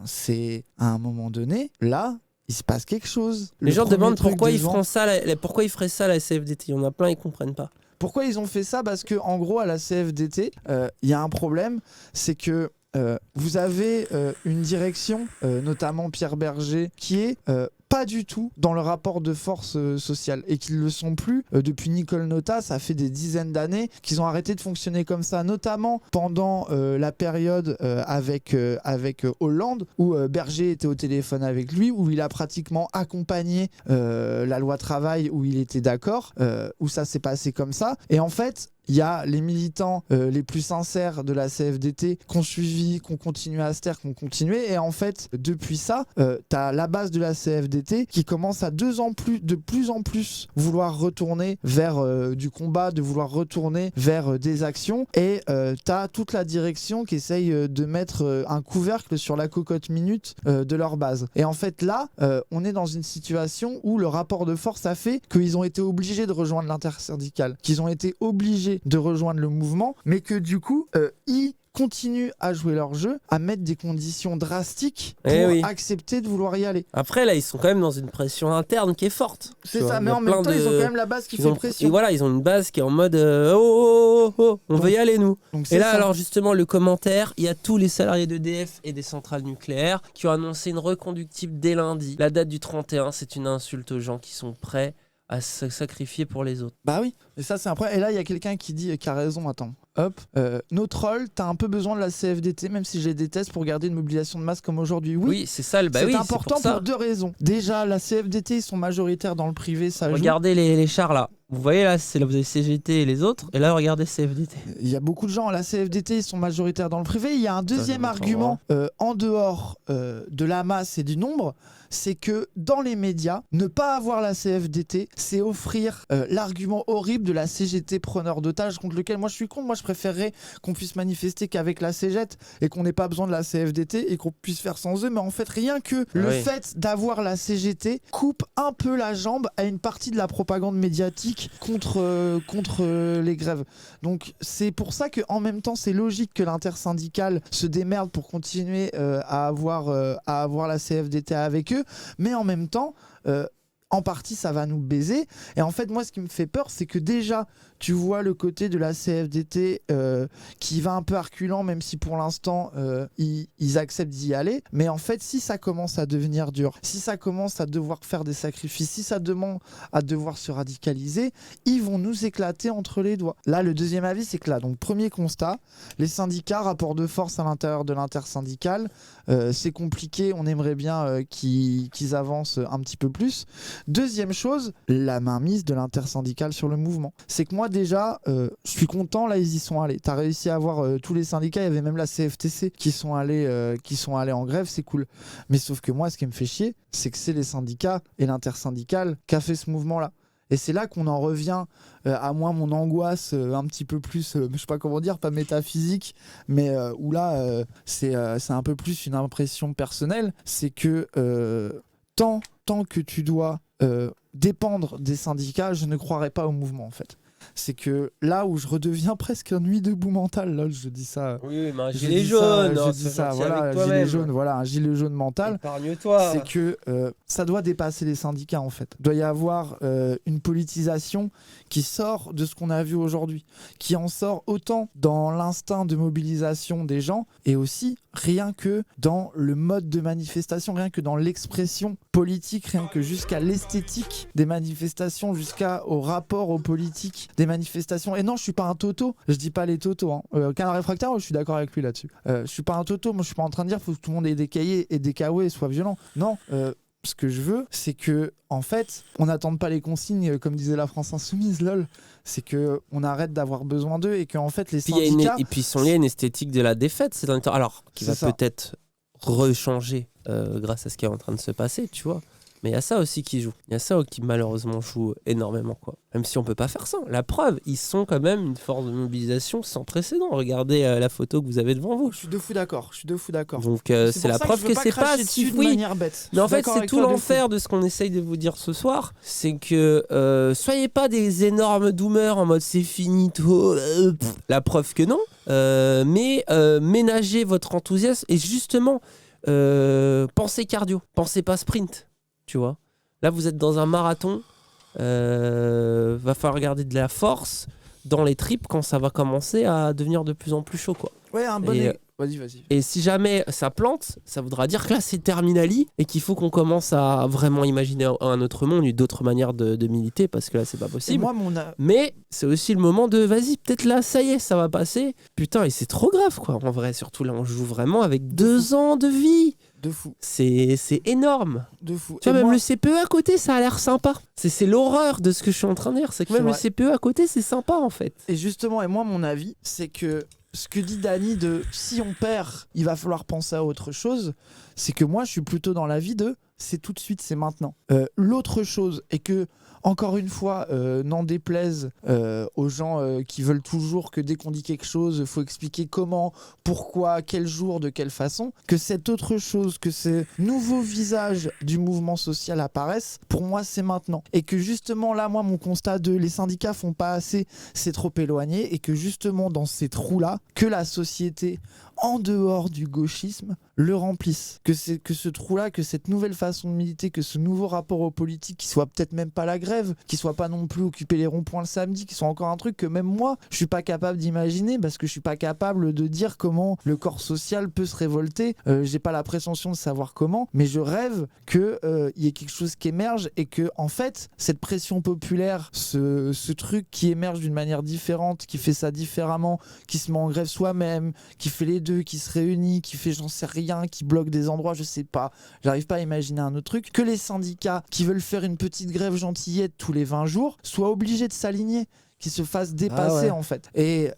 c'est à un moment donné, là, il se passe quelque chose. Les gens demandent pourquoi ils feraient ça la CFDT. Il y en a plein, ils comprennent pas. Pourquoi ils ont fait ça ? Parce que en gros, à la CFDT, il y a un problème, c'est que vous avez une direction, notamment Pierre Berger, qui est pas du tout dans le rapport de force sociale et qu'ils le sont plus depuis Nicole Notat. Ça fait des dizaines d'années qu'ils ont arrêté de fonctionner comme ça, notamment pendant la période avec Hollande où Berger était au téléphone avec lui, où il a pratiquement accompagné la loi travail, où il était d'accord, où ça s'est passé comme ça. Et en fait, il y a les militants les plus sincères de la CFDT qui ont suivi, qui ont continué à se taire, qui ont continué. Et en fait, depuis ça, t'as la base de la CFDT qui commence à de plus en plus vouloir retourner vers du combat, de vouloir retourner vers des actions. Et t'as toute la direction qui essaye de mettre un couvercle sur la cocotte minute de leur base. Et en fait, là, on est dans une situation où le rapport de force a fait qu'ils ont été obligés de rejoindre l'intersyndicale, qu'ils ont été obligés de rejoindre le mouvement, mais que du coup, ils continuent à jouer leur jeu, à mettre des conditions drastiques pour accepter de vouloir y aller. Après, là, ils sont quand même dans une pression interne qui est forte. C'est ça, mais en même temps, ils ont quand même la base qui fait pression. Et voilà, ils ont une base qui est en mode on veut y aller, nous. Et là, alors justement, le commentaire, il y a tous les salariés d'EDF et des centrales nucléaires qui ont annoncé une reconductible dès lundi. La date du 31, c'est une insulte aux gens qui sont prêts à se sacrifier pour les autres. Bah oui, et ça c'est un problème. Et là il y a quelqu'un qui dit, qui a raison, attends, hop, nos trolls, t'as un peu besoin de la CFDT, même si je les déteste, pour garder une mobilisation de masse comme aujourd'hui. Oui, c'est ça, c'est important pour deux raisons. Déjà, la CFDT, ils sont majoritaires dans le privé, ça joue. Regardez les chars là. Vous voyez là, vous avez CGT et les autres, et là regardez CFDT. Il y a beaucoup de gens, la CFDT, ils sont majoritaires dans le privé. Il y a un deuxième argument, en dehors de la masse et du nombre, c'est que dans les médias, ne pas avoir la CFDT, c'est offrir l'argument horrible de la CGT preneur d'otages, contre lequel moi je suis contre. Moi je préférerais qu'on puisse manifester qu'avec la CGT et qu'on n'ait pas besoin de la CFDT et qu'on puisse faire sans eux. Mais en fait, rien que le fait d'avoir la CGT coupe un peu la jambe à une partie de la propagande médiatique contre les grèves. Donc c'est pour ça qu'en même temps, c'est logique que l'intersyndicale se démerde pour continuer à avoir la CFDT avec eux. Mais en même temps, en partie, ça va nous baiser. Et en fait, moi, ce qui me fait peur, c'est que déjà, tu vois le côté de la CFDT qui va un peu reculant, même si pour l'instant, ils acceptent d'y aller. Mais en fait, si ça commence à devenir dur, si ça commence à devoir faire des sacrifices, si ça demande à devoir se radicaliser, ils vont nous éclater entre les doigts. Là, le deuxième avis, c'est que là, donc premier constat, les syndicats, rapport de force à l'intérieur de l'intersyndicale, c'est compliqué, on aimerait bien qu'ils avancent un petit peu plus. Deuxième chose, la mainmise de l'intersyndicale sur le mouvement. C'est que moi déjà, je suis content, là ils y sont allés. T'as réussi à avoir tous les syndicats, il y avait même la CFTC qui sont allés en grève, c'est cool. Mais sauf que moi, ce qui me fait chier, c'est que c'est les syndicats et l'intersyndicale qui a fait ce mouvement-là. Et c'est là qu'on en revient à moi, mon angoisse un petit peu plus, je sais pas comment dire, pas métaphysique, mais où là, c'est un peu plus une impression personnelle. C'est que tant que tu dois dépendre des syndicats, je ne croirais pas au mouvement en fait. c'est que là où je redeviens presque un nuit debout mental, là, je dis ça. Oui, mais un je gilet dis jaune. ça, non, je dis sois ça, gentil voilà, avec un toi-même. gilet jaune, voilà, un gilet jaune mental. Épargne-toi. C'est que ça doit dépasser les syndicats en fait. Il doit y avoir une politisation qui sort de ce qu'on a vu aujourd'hui, qui en sort autant dans l'instinct de mobilisation des gens et aussi rien que dans le mode de manifestation, rien que dans l'expression politique, rien que jusqu'à l'esthétique des manifestations, jusqu'au rapport aux politiques des manifestations. Et non, je suis pas un toto, je dis pas les totos. Canard réfractaire, je suis d'accord avec lui là-dessus. Je suis pas un toto, moi je suis pas en train de dire faut que tout le monde ait des cahiers et des KO et soit violent. Non, ce que je veux, c'est que en fait, on n'attende pas les consignes comme disait la France Insoumise, lol. C'est que on arrête d'avoir besoin d'eux et que en fait les syndicats. Et puis ils sont liés à une esthétique de la défaite, c'est alors qui va peut-être rechanger grâce à ce qui est en train de se passer, tu vois. Mais il y a ça aussi qui joue. Il y a ça qui malheureusement joue énormément, quoi. Même si on peut pas faire ça. La preuve, ils sont quand même une force de mobilisation sans précédent. Regardez la photo que vous avez devant vous. Je suis de fou d'accord. Donc c'est la preuve que c'est pas si de manière bête. Mais en fait, c'est tout l'enfer de ce qu'on essaye de vous dire ce soir. C'est que soyez pas des énormes doomers en mode c'est fini tout. La preuve que non. Mais ménagez votre enthousiasme et justement pensez cardio, pensez pas sprint. Tu vois, là vous êtes dans un marathon, va falloir garder de la force dans les tripes quand ça va commencer à devenir de plus en plus chaud, quoi. Ouais, un bon. Vas-y. Et si jamais ça plante, ça voudra dire que là c'est terminali et qu'il faut qu'on commence à vraiment imaginer un autre monde, d'autres manières de militer parce que là c'est pas possible. Mais c'est aussi le moment de vas-y, peut-être là ça y est, ça va passer. Putain, et c'est trop grave, quoi. En vrai, surtout là on joue vraiment avec 2 ans de vie. De fou. C'est énorme. De fou. Tu vois, même le CPE à côté, ça a l'air sympa. C'est l'horreur de ce que je suis en train de dire. C'est que même le CPE à côté, c'est sympa en fait. Et justement, et moi, mon avis, c'est que ce que dit Dany de si on perd, il va falloir penser à autre chose, c'est que moi, je suis plutôt dans l'avis de c'est tout de suite, c'est maintenant. L'autre chose est que encore une fois, n'en déplaise aux gens qui veulent toujours que dès qu'on dit quelque chose, il faut expliquer comment, pourquoi, quel jour, de quelle façon, que cette autre chose, que ces nouveaux visages du mouvement social apparaissent, pour moi c'est maintenant. Et que justement là, moi mon constat de les syndicats font pas assez, c'est trop éloigné, et que justement dans ces trous-là, que la société en dehors du gauchisme le remplissent. Que ce trou-là, que cette nouvelle façon de militer, que ce nouveau rapport aux politiques qui soit peut-être même pas la grève, qui soit pas non plus occuper les ronds-points le samedi, qui soit encore un truc que même moi, je suis pas capable d'imaginer parce que je suis pas capable de dire comment le corps social peut se révolter. J'ai pas la prétention de savoir comment, mais je rêve qu'il y ait quelque chose qui émerge et que en fait, cette pression populaire, ce truc qui émerge d'une manière différente, qui fait ça différemment, qui se met en grève soi-même, qui fait les deux, qui se réunit, qui fait j'en sais rien, qui bloque des endroits, je sais pas, j'arrive pas à imaginer un autre truc, que les syndicats qui veulent faire une petite grève gentillette tous les 20 jours soient obligés de s'aligner, qu'ils se fassent dépasser en fait. Et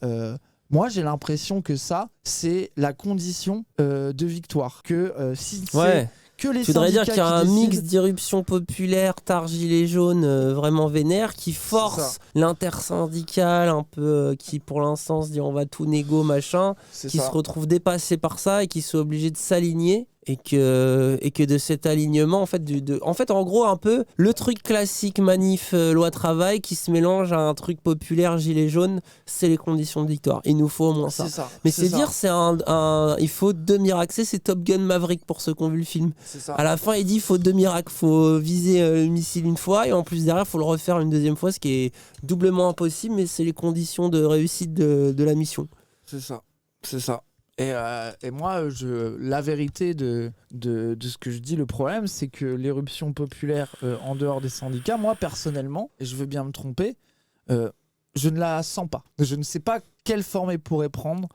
moi j'ai l'impression que ça c'est la condition de victoire, que si c'est que les tu voudrais dire qu'il y a un décident... mix d'irruption populaire, tard gilet jaune, vraiment vénère, qui force l'intersyndicale un peu, qui pour l'instant se dit on va tout négo machin, qui se retrouve dépassé par ça et qui sont obligés de s'aligner. Et que de cet alignement, en fait, en gros, un peu le truc classique manif loi travail qui se mélange à un truc populaire gilet jaune, c'est les conditions de victoire. Il nous faut au moins ça. Mais c'est dire, c'est il faut 2 miracles. C'est Top Gun Maverick pour ceux qui ont vu le film. À la fin, il dit il faut 2 miracles. Il faut viser le missile une fois et en plus derrière, il faut le refaire une deuxième fois, ce qui est doublement impossible, mais c'est les conditions de réussite de la mission. C'est ça. Et moi, la vérité de ce que je dis, le problème, c'est que l'éruption populaire en dehors des syndicats, moi personnellement, et je veux bien me tromper, je ne la sens pas. Je ne sais pas quelle forme elle pourrait prendre.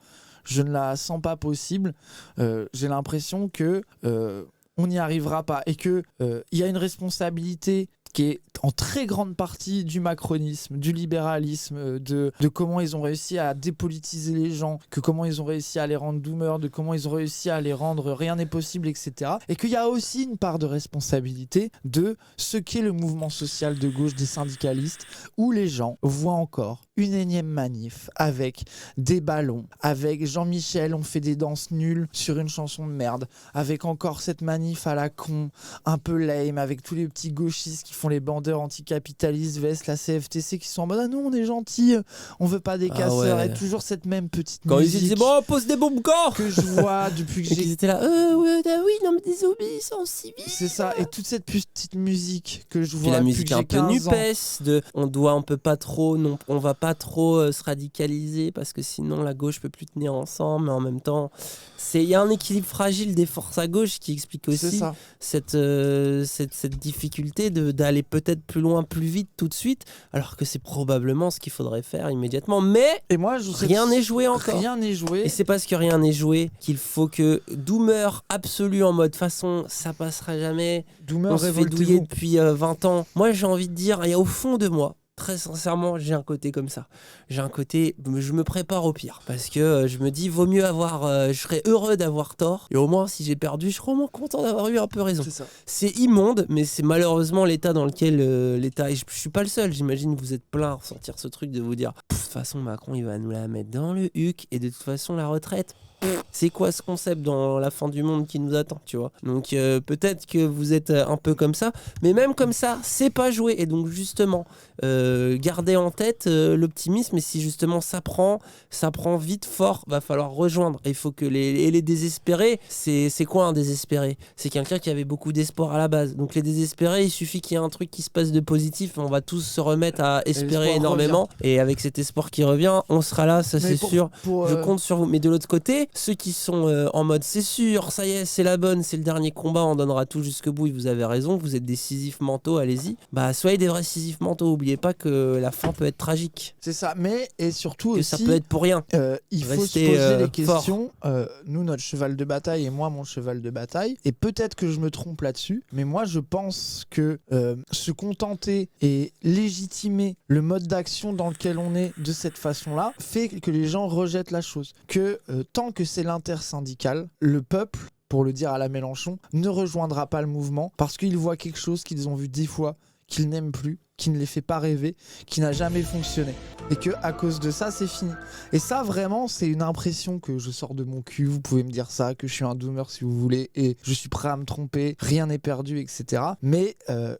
Je ne la sens pas possible. J'ai l'impression que on n'y arrivera pas et que il y a une responsabilité qui est en très grande partie du macronisme, du libéralisme, de comment ils ont réussi à dépolitiser les gens, que comment ils ont réussi à les rendre doomers, de comment ils ont réussi à les rendre rien n'est possible, etc. Et qu'il y a aussi une part de responsabilité de ce qu'est le mouvement social de gauche des syndicalistes, où les gens voient encore une énième manif avec des ballons, avec Jean-Michel, on fait des danses nulles sur une chanson de merde, avec encore cette manif à la con, un peu lame, avec tous les petits gauchistes qui font les bandeurs anticapitalistes vs la CFTC qui sont en mode ah non on est gentils, on veut pas des casseurs, ouais. et toujours cette même petite Quand ils musique disaient bon, pose des bombes quand que je vois depuis que et qu'ils j'ai... étaient là, ouais, oui, non mais désobéissance civile. C'est ça, et toute cette petite musique que je Puis vois la depuis musique que un j'ai peu 15 ans. nupes de on peut pas trop, non, on va pas trop se radicaliser parce que sinon la gauche peut plus tenir ensemble, mais en même temps il y a un équilibre fragile des forces à gauche qui explique C'est aussi ça. cette difficulté d'aller peut-être plus loin plus vite tout de suite, alors que c'est probablement ce qu'il faudrait faire immédiatement, mais Et moi, rien n'est joué encore. Rien n'est joué. Et c'est parce que rien n'est joué qu'il faut que Doomer absolu en mode façon ça passera jamais, Doomer, on se fait douiller depuis 20 ans. Moi j'ai envie de dire, il y a au fond de moi, très sincèrement, j'ai un côté comme ça. J'ai un côté, je me prépare au pire. Parce que je me dis, vaut mieux avoir, je serais heureux d'avoir tort. Et au moins, si j'ai perdu, je serais au moins content d'avoir eu un peu raison. C'est ça. C'est immonde, mais c'est malheureusement l'état dans lequel l'État... Et je suis pas le seul, j'imagine vous êtes plein à ressentir ce truc de vous dire, de toute façon, Macron, il va nous la mettre dans le huc. Et de toute façon, la retraite... C'est quoi ce concept dans la fin du monde qui nous attend, tu vois? Donc peut-être que vous êtes un peu comme ça, mais même comme ça, c'est pas joué. Et donc justement, gardez en tête l'optimisme. Et si justement ça prend vite fort, va falloir rejoindre. Il faut que les désespérés, c'est quoi un désespéré? C'est quelqu'un qui avait beaucoup d'espoir à la base. Donc les désespérés, il suffit qu'il y ait un truc qui se passe de positif, on va tous se remettre à espérer énormément. Et avec cet espoir qui revient, on sera là, ça c'est sûr. Je compte sur vous. Mais de l'autre côté, ceux qui sont en mode c'est sûr, ça y est, c'est la bonne, c'est le dernier combat, on donnera tout jusqu'au bout et vous avez raison, vous êtes des Sisyphes mentaux, allez-y. Bah soyez des vrais Sisyphes mentaux, oubliez pas que la fin peut être tragique. C'est ça, mais et surtout que aussi, ça peut être pour rien. Il faut se Restez, poser les fort. questions. Nous, notre cheval de bataille et moi, mon cheval de bataille. Et peut-être que je me trompe là-dessus, mais moi, je pense que se contenter et légitimer le mode d'action dans lequel on est de cette façon-là fait que les gens rejettent la chose. Que tant que c'est l'intersyndical, le peuple, pour le dire à la Mélenchon, ne rejoindra pas le mouvement parce qu'ils voient quelque chose qu'ils ont vu 10 fois, qu'ils n'aiment plus, qui ne les fait pas rêver, qui n'a jamais fonctionné. Et que à cause de ça, c'est fini. Et ça, vraiment, c'est une impression que je sors de mon cul. Vous pouvez me dire ça, que je suis un doomer si vous voulez, et je suis prêt à me tromper, rien n'est perdu, etc. Mais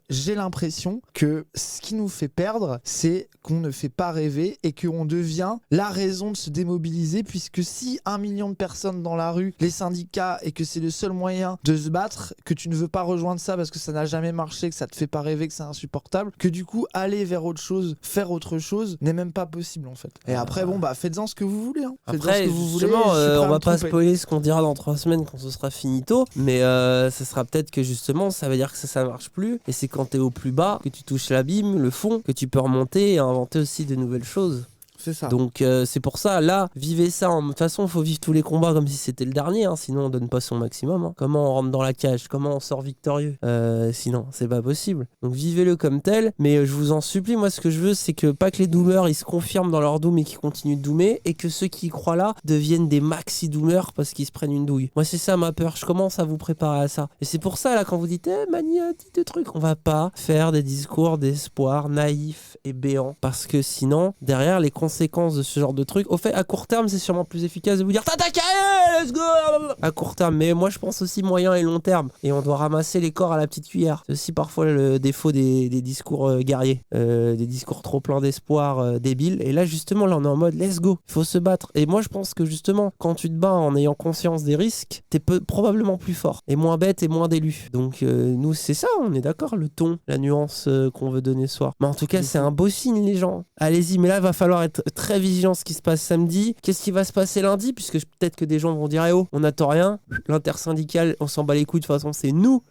j'ai l'impression que ce qui nous fait perdre, c'est qu'on ne fait pas rêver et qu'on devient la raison de se démobiliser, puisque si 1 million de personnes dans la rue, les syndicats, et que c'est le seul moyen de se battre, que tu ne veux pas rejoindre ça parce que ça n'a jamais marché, que ça te fait pas rêver, que c'est insupportable, que du coup, aller vers autre chose, faire autre chose, n'est même pas possible en fait. Et après, bon, bah faites-en ce que vous voulez. Hein. Après, justement, on va pas spoiler ce qu'on dira dans 3 semaines quand ce sera finito, mais ce sera peut-être que justement, ça veut dire que ça marche plus, et c'est quand t'es au plus bas que tu touches l'abîme, le fond, que tu peux remonter et inventer aussi de nouvelles choses. C'est ça. Donc c'est pour ça, là, vivez ça. De toute façon, il faut vivre tous les combats comme si c'était le dernier, hein, sinon on donne pas son maximum. Hein. Comment on rentre dans la cage? Comment on sort victorieux? Sinon, c'est pas possible. Donc vivez-le comme tel, mais je vous en supplie, moi ce que je veux, c'est que pas que les doomers ils se confirment dans leur doom et qu'ils continuent de doomer, et que ceux qui y croient là deviennent des maxi doomers parce qu'ils se prennent une douille. Moi c'est ça ma peur, je commence à vous préparer à ça. Et c'est pour ça là, quand vous dites Mani a dit de trucs, on va pas faire des discours d'espoir naïfs et béants, parce que sinon, derrière les conséquences de ce genre de truc, au fait à court terme c'est sûrement plus efficace de vous dire t'attaques, let's go à court terme, mais moi je pense aussi moyen et long terme, et on doit ramasser les corps à la petite cuillère. C'est aussi parfois le défaut des discours guerriers, des discours trop pleins d'espoir, débiles. Et là justement, là on est en mode let's go, il faut se battre. Et moi je pense que justement quand tu te bats en ayant conscience des risques, t'es probablement plus fort et moins bête et moins d'élu. Donc nous c'est ça, on est d'accord, le ton, la nuance qu'on veut donner ce soir. Mais en tout cas c'est un beau signe les gens, allez-y. Mais là il va falloir être très vigilant ce qui se passe samedi. Qu'est-ce qui va se passer lundi? Puisque peut-être que des gens vont dire oh, on n'attend rien, l'intersyndical on s'en bat les couilles, de toute façon c'est nous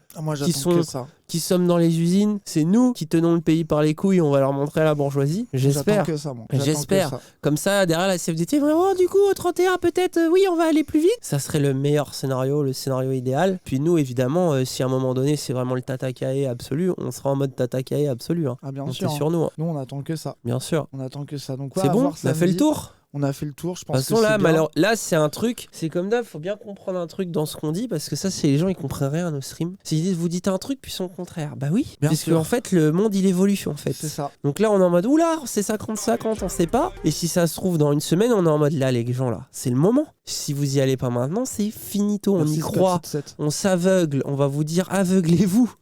qui sommes dans les usines, c'est nous qui tenons le pays par les couilles, on va leur montrer à la bourgeoisie. J'espère. J'espère. Comme ça, derrière la CFDT, vraiment, du coup, au 31, peut-être, oui, on va aller plus vite. Ça serait le meilleur scénario, le scénario idéal. Puis nous, évidemment, si à un moment donné, c'est vraiment le tatakae absolu, on sera en mode tatakae absolu. Hein. Ah, bien on sûr. sur nous. Hein. Nous, on attend que ça. Bien sûr. On attend que ça. Donc, c'est bon, on a fait le tour. On a fait le tour, je pense. De toute façon, là, c'est un truc, c'est comme d'hab, faut bien comprendre un truc dans ce qu'on dit, parce que ça, c'est les gens, ils comprennent rien à nos streams. Si vous dites un truc, puis son contraire. Bah oui, Bien parce sûr. qu'en fait, le monde, il évolue, en fait. C'est ça. Donc là, on est en mode, oula, c'est 50-50, on sait pas. Et si ça se trouve, dans une semaine, on est en mode, là, les gens, là, c'est le moment. Si vous y allez pas maintenant, c'est finito, on y croit. On s'aveugle, on va vous dire, aveuglez-vous.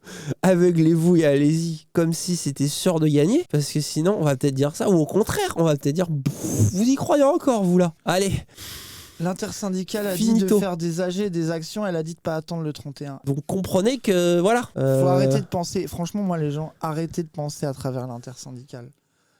Aveuglez-vous et allez-y, comme si c'était sûr de gagner, parce que sinon, on va peut-être dire ça, ou au contraire, on va peut-être dire, vous y croyez encore, vous, là. Allez. L'intersyndicale a Finito. dit de faire des AG, des actions, elle a dit de pas attendre le 31. Donc comprenez que, voilà. Faut arrêter de penser, franchement, moi, les gens, arrêtez de penser à travers l'intersyndicale.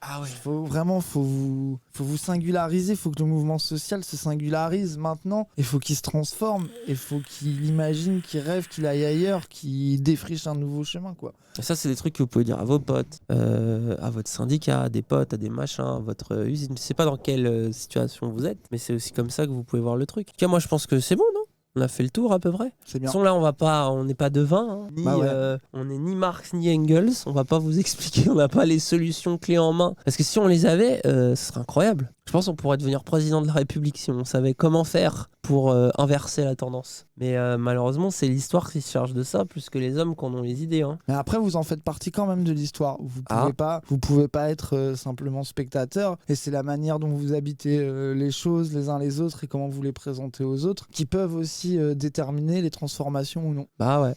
Ah ouais. Faut vous singulariser, faut que le mouvement social se singularise maintenant, il faut qu'il se transforme, il faut qu'il imagine, qu'il rêve, qu'il aille ailleurs, qu'il défriche un nouveau chemin, quoi. Et ça, c'est des trucs que vous pouvez dire à vos potes, à votre syndicat, à des potes, à des machins, à votre usine. Je sais pas dans quelle situation vous êtes, mais c'est aussi comme ça que vous pouvez voir le truc. En tout cas, moi, je pense que c'est bon, non ? On a fait le tour à peu près. C'est De bien. toute façon, là, on n'est pas devin, hein, on n'est ni Marx ni Engels. On va pas vous expliquer, on n'a pas les solutions clés en main. Parce que si on les avait, ce serait incroyable. Je pense qu'on pourrait devenir président de la République si on savait comment faire pour inverser la tendance. Mais malheureusement, c'est l'histoire qui se charge de ça, plus que les hommes qui en ont les idées. Hein. Mais après, vous en faites partie quand même de l'histoire. Vous pouvez pas être simplement spectateur. Et c'est la manière dont vous habitez les choses les uns les autres et comment vous les présentez aux autres qui peuvent aussi déterminer les transformations ou non. Bah ouais.